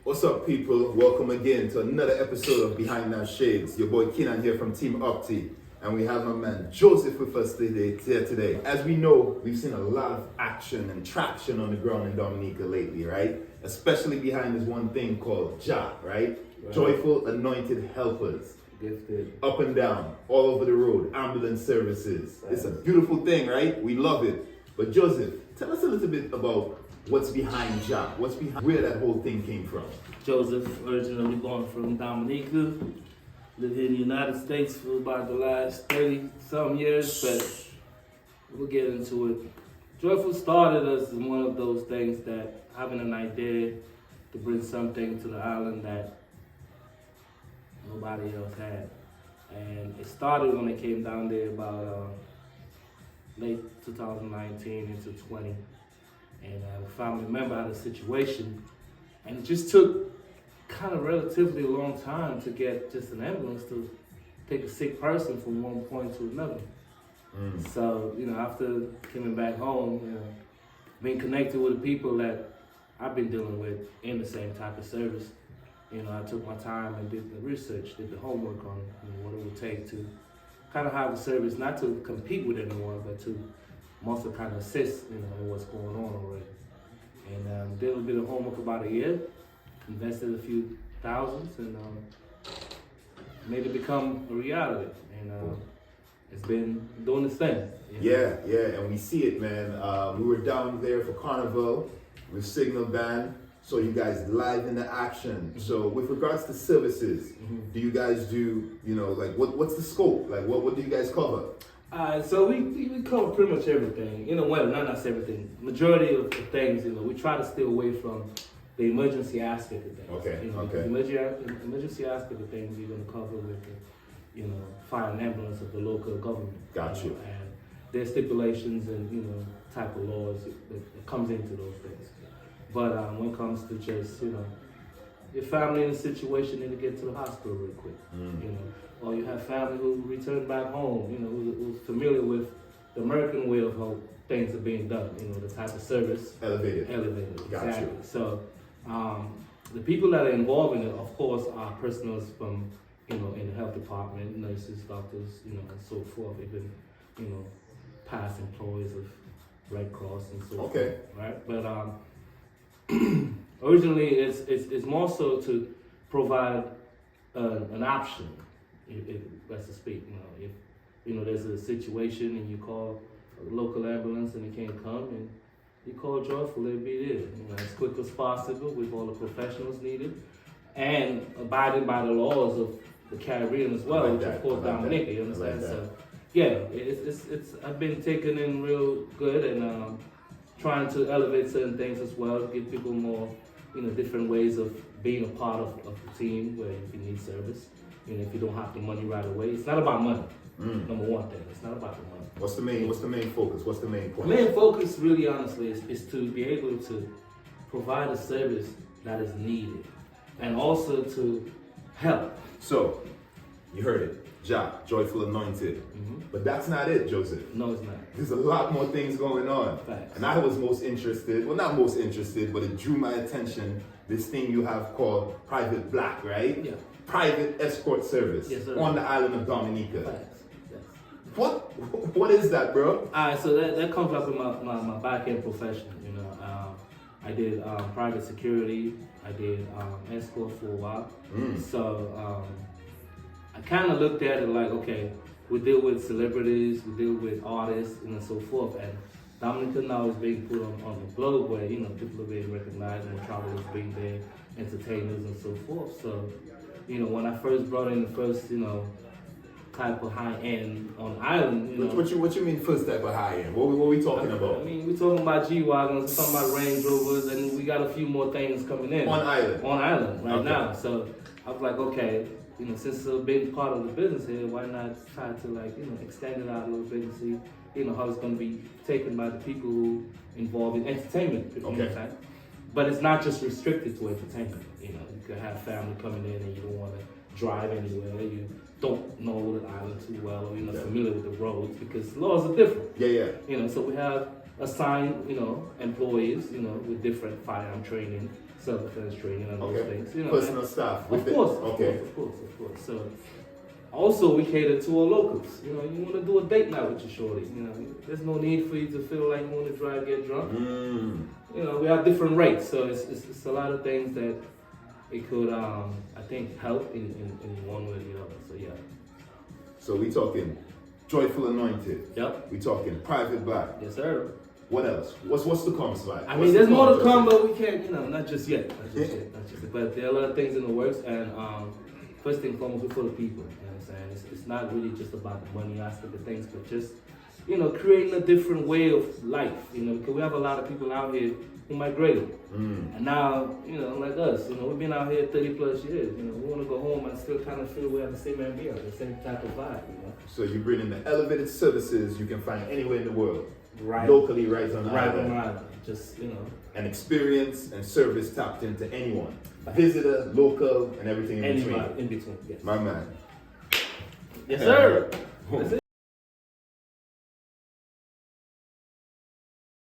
What's up, people? Welcome again to another episode of Behind That Shades. Your boy Kenan here from Team OPTi, and we have my man Joseph with us today. As we know, we've seen a lot of action and traction on the ground in Dominica lately, right? Especially behind this one thing called Jah, right? Joyful Anointed Helpers. Gifted. Up and down, all over the road, ambulance services. Right. It's a beautiful thing, right? We love it. But Joseph, tell us a little bit about what's behind Jah, where that whole thing came from. Joseph, originally born from Dominica, lived in the United States for about the last 30-some years, but we'll get into it. Joyful started as one of those things that having an idea to bring something to the island that nobody else had. And it started when it came down there about late 2019 into 20. And a family member had a situation, and it just took kind of relatively long time to get just an ambulance to take a sick person from one point to another. So, after coming back home, being connected with the people that I've been dealing with in the same type of service, I took my time and did the research, did the homework on what it would take to kind of have a service, not to compete with anyone, but to mostly kind of assist, in what's going on already. And did a little bit of homework about a year, invested a few thousands, and made it become a reality. And it's been doing its thing. Yeah, and we see it, man. We were down there for Carnival with Signal Band, so you guys live in the action. So with regards to services, do you guys do, what's the scope? Like, what do you guys cover? So we cover pretty much everything. Well, not everything. Majority of the things, we try to stay away from the emergency aspect of things. Okay. The emergency aspect of things you're going to cover with the, fire and ambulance of the local government. Got you. And there's stipulations and, type of laws that comes into those things. But when it comes to just, your family in a situation need to get to the hospital real quick, or you have family who return back home, who's familiar with the American way of how things are being done, the type of service. Elevated. Exactly. Got you. So the people that are involved in it, of course, are personals from, in the health department, nurses, doctors, and so forth, even, past employees of Red Cross and so forth. Okay. Right? But originally, it's more so to provide an option, if let's speak. If there's a situation and you call a local ambulance and it can't come, and you call Joyful, they'll be there, as quick as possible with all the professionals needed, and abiding by the laws of the Caribbean as well, which of course Dominica. You understand? So yeah, it's I've been taken in real good and. Trying to elevate certain things as well, give people more, different ways of being a part of the team where if you need service, if you don't have the money right away. It's not about money, number one thing. It's not about the money. What's the main focus? What's the main point? The main focus, really honestly, is to be able to provide a service that is needed and also to help. So, you heard it. Jah, Joyful Anointed. But that's not it, Joseph. No, it's not. There's a lot more things going on. Facts. And I was most interested, well, not most interested, but it drew my attention, this thing you have called Private Black, right? Yeah. Private escort service. Yes, sir. On the island of Dominica. Facts. Yes. What is that, bro? All right, so that comes up in my back-end profession, I did private security, I did escort for a while. So I kind of looked at it like, okay, we deal with celebrities, we deal with artists, and so forth. And Dominica now is being put on the globe where, people are being recognized, more travelers being there, entertainers and so forth. So, when I first brought in the first, type of high end on the island, What you mean first type of high end? What we talking about? I mean, we're talking about G-Wagons, we're talking about Range Rovers, and we got a few more things coming in. On island right now. So I was like, okay, since it's a big part of the business here, why not try to extend it out a little bit and see, how it's going to be taken by the people who involved in entertainment. You know what I'm saying? But it's not just restricted to entertainment. You could have family coming in and you don't want to drive anywhere. You don't know the island too well, or you're not familiar with the roads because laws are different. Yeah. So we have assign, employees, with different firearm training, self-defense training, and those things. Personal staff. Of course. So also we cater to our locals. You want to do a date night with your shorty. There's no need for you to feel like you want to drive, get drunk. We have different rates, so it's a lot of things that it could, I think, help in one way or the other. So yeah. So we talking Joyful Anointed. Yep. We talking Private Black. Yes, sir. What else? What's to come, Sly? I mean, there's more to come, but we can't, not just yet. Not just yet. But there are a lot of things in the works, and first thing foremost, we're for the people. You know what I'm saying? It's not really just about the money aspect of things, but just, creating a different way of life. Because we have a lot of people out here who migrated, and now, like us, we've been out here 30 plus years. We want to go home and still kind of feel we have the same ambience, the same type of vibe. So you bring in the elevated services you can find anywhere in the world. Right. Locally, right on Island. Island. Just, And experience and service tapped into anyone. Visitor, local, and everything in between. Anybody in between, yes. My man. Yes, sir. That's it.